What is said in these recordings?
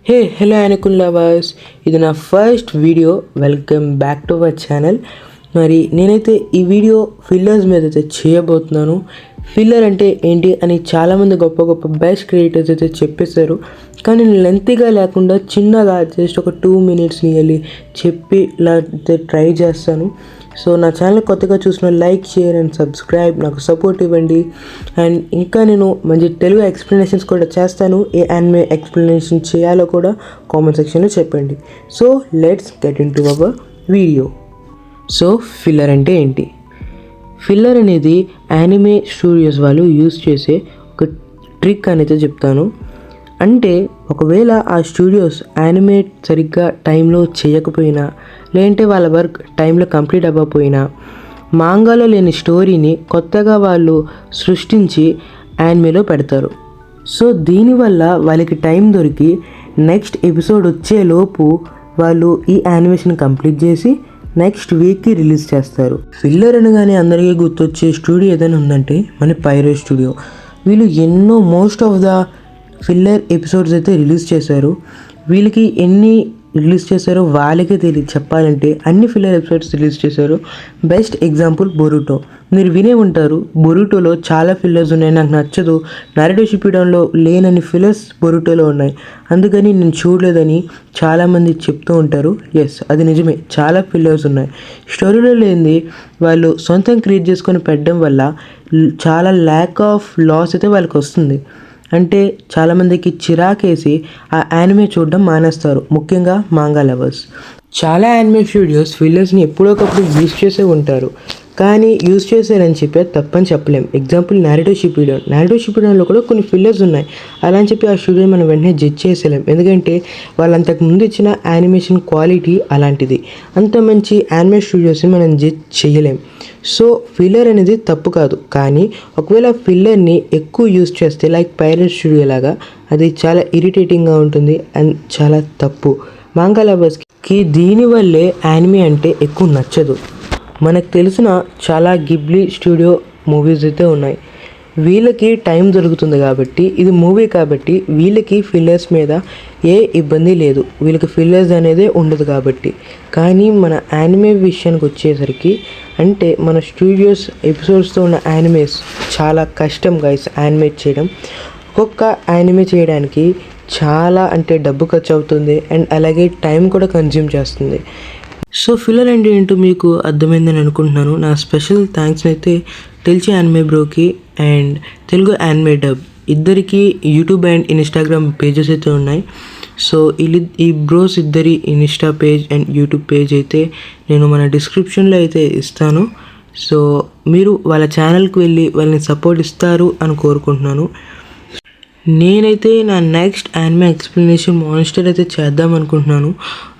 Hello Anakun lovers, ఇది నా first video. Welcome back to our channel. మరి నేనైతే ఈ వీడియో ఫిల్లర్స్ మీద అయితే చేయబోతున్నాను. ఫిల్లర్ అంటే ఏంటి అని చాలామంది గొప్ప గొప్ప బెస్ట్ క్రియేటర్స్ అయితే చెప్పేశారు. కానీ నేను లెంతీగా లేకుండా చిన్నగా జస్ట్ ఒక 2 minutes నియర్లీ చెప్పి ఇలా ట్రై చేస్తాను. సో నా ఛానల్ కొత్తగా చూసిన లైక్, షేర్ అండ్ సబ్స్క్రైబ్, నాకు సపోర్ట్ ఇవ్వండి. అండ్ ఇంకా నేను మంచి తెలుగు ఎక్స్ప్లెనేషన్స్ కూడా చేస్తాను. ఏ యానిమే ఎక్స్ప్లెనేషన్ చేయాలో కూడా కామెంట్ సెక్షన్లో చెప్పండి. So let's get in to our video. So filler అంటే ఏంటి? ఫిల్లర్ అనేది యానిమే స్టూడియోస్ వాళ్ళు యూజ్ చేసే ఒక ట్రిక్ అనేది చెప్తాను. అంటే ఒకవేళ ఆ స్టూడియోస్ యానిమేట్ సరిగ్గా టైంలో చేయకపోయినా, లేదంటే వాళ్ళ వర్క్ టైంలో కంప్లీట్ అవ్వకపోయినా, మాంగాలో లేని స్టోరీని కొత్తగా వాళ్ళు సృష్టించి యానిమేలో పెడతారు. సో దీనివల్ల వాళ్ళకి టైం దొరికి నెక్స్ట్ ఎపిసోడ్ వచ్చేలోపు వాళ్ళు ఈ యానిమేషన్ కంప్లీట్ చేసి నెక్స్ట్ వీక్కి రిలీజ్ చేస్తారు. ఫిల్లర్ అనగానే అందరికీ గుర్తొచ్చే స్టూడియో ఏదైనా ఉందంటే మన పైరో స్టూడియో. వీళ్ళు ఎన్నో most of the filler episodes అయితే రిలీజ్ చేశారు. వీళ్ళకి ఎన్ని రిలీజ్ చేశారో వాళ్ళకే తెలియదు. చెప్పాలంటే అన్ని ఫిల్లర్ ఎపిసోడ్స్ రిలీజ్ చేశారు. Best example Boruto. మీరు వినే ఉంటారు, బొరుటోలో చాలా ఫిల్లర్స్ ఉన్నాయి, నాకు నచ్చదు, నరుటో షిప్పుడెన్లో లేనని ఫిల్లర్స్ బొరుటోలో ఉన్నాయి, అందుకని నేను చూడలేదని చాలామంది చెప్తూ ఉంటారు. ఎస్, అది నిజమే, చాలా ఫిల్లర్స్ ఉన్నాయి. స్టోరీలో లేనిది వాళ్ళు సొంతం క్రియేట్ చేసుకొని పెట్టడం వల్ల చాలా ల్యాక్ ఆఫ్ లాస్ అయితే వాళ్ళకి వస్తుంది. అంటే చాలామందికి చిరాకేసి ఆ యానిమే చూడడం మానేస్తారు, ముఖ్యంగా మాంగా లవర్స్. చాలా యానిమే స్టూడియోస్ ఫిల్లర్స్ని ఎప్పుడోకప్పుడు యూజ్ చేసే ఉంటారు, కానీ యూజ్ చేశారని చెప్పి తప్పని చెప్పలేం. ఎగ్జాంపుల్ నరుటో షిప్పుడెన్లో కూడా కొన్ని ఫిల్లర్స్ ఉన్నాయి. అలా అని చెప్పి ఆ స్టూడియో మనం వెంటనే జడ్జ్ చేసేలేం, ఎందుకంటే వాళ్ళు అంతకుముందు ఇచ్చిన యానిమేషన్ క్వాలిటీ అలాంటిది. అంత మంచి యానిమే స్టూడియోస్ని మనం జడ్జ్ చేయలేం. సో ఫిల్లర్ అనేది తప్పు కాదు, కానీ ఒకవేళ ఫిల్లర్ని ఎక్కువ యూజ్ చేస్తే లైక్ పైరట్ స్టూడియో లాగా అది చాలా ఇరిటేటింగ్గా ఉంటుంది అండ్ చాలా తప్పు. మాంగా లవర్స్కి దీనివల్లే యానిమే అంటే ఎక్కువ నచ్చదు. మనకు తెలిసిన చాలా గిబ్లీ స్టూడియో మూవీస్ అయితే ఉన్నాయి. వీళ్ళకి టైం దొరుకుతుంది కాబట్టి, ఇది మూవీ కాబట్టి వీళ్ళకి ఫిల్లర్స్ మీద ఏ ఇబ్బంది లేదు, వీళ్ళకి ఫిల్లర్స్ అనేది ఉండదు కాబట్టి. కానీ మన యానిమే విషయానికి వచ్చేసరికి, అంటే మన స్టూడియోస్ ఎపిసోడ్స్తో ఉన్న యానిమేస్ చాలా కష్టం గైస్ యానిమేట్ చేయడం. ఒక్కొక్క యానిమే చేయడానికి చాలా అంటే డబ్బు ఖర్చు అవుతుంది అండ్ అలాగే టైం కూడా కన్జ్యూమ్ చేస్తుంది. సో ఫిల్లర్ అంటే ఏంటో మీకు అర్థమైందని అనుకుంటున్నాను. నా స్పెషల్ థ్యాంక్స్ అయితే తెలిసి యానిమే బ్రోకి అండ్ తెలుగు యానిమే డబ్ ఇద్దరికి యూట్యూబ్ అండ్ ఇన్స్టాగ్రామ్ పేజెస్ అయితే ఉన్నాయి. సో ఈ బ్రోస్ ఇద్దరి insta page and YouTube page అయితే నేను మన డిస్క్రిప్షన్లో అయితే ఇస్తాను. సో మీరు వాళ్ళ ఛానల్కి వెళ్ళి వాళ్ళని సపోర్ట్ ఇస్తారు అని కోరుకుంటున్నాను. నేనైతే నా నెక్స్ట్ యానిమే ఎక్స్ప్లెనేషన్ మాన్స్టర్ అయితే చేద్దాం అనుకుంటున్నాను.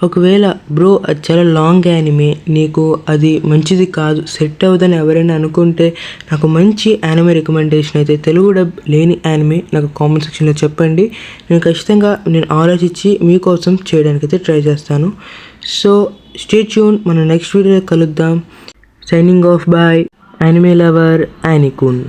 ఒకవేళ బ్రో అది చాలా లాంగ్ యానిమే, నీకు అది మంచిది కాదు, సెట్ అవ్వదని ఎవరైనా అనుకుంటే నాకు మంచి యానిమే రికమెండేషన్ అయితే తెలుగు డబ్ లేని యానిమే నాకు కామెంట్ సెక్షన్లో చెప్పండి. నేను ఖచ్చితంగా ఆలోచించి మీకోసం చేయడానికి అయితే ట్రై చేస్తాను. సో స్టే ట్యూన్, మన నెక్స్ట్ వీడియోలో కలుద్దాం. Signing off, bye. Anime lover యానికున్.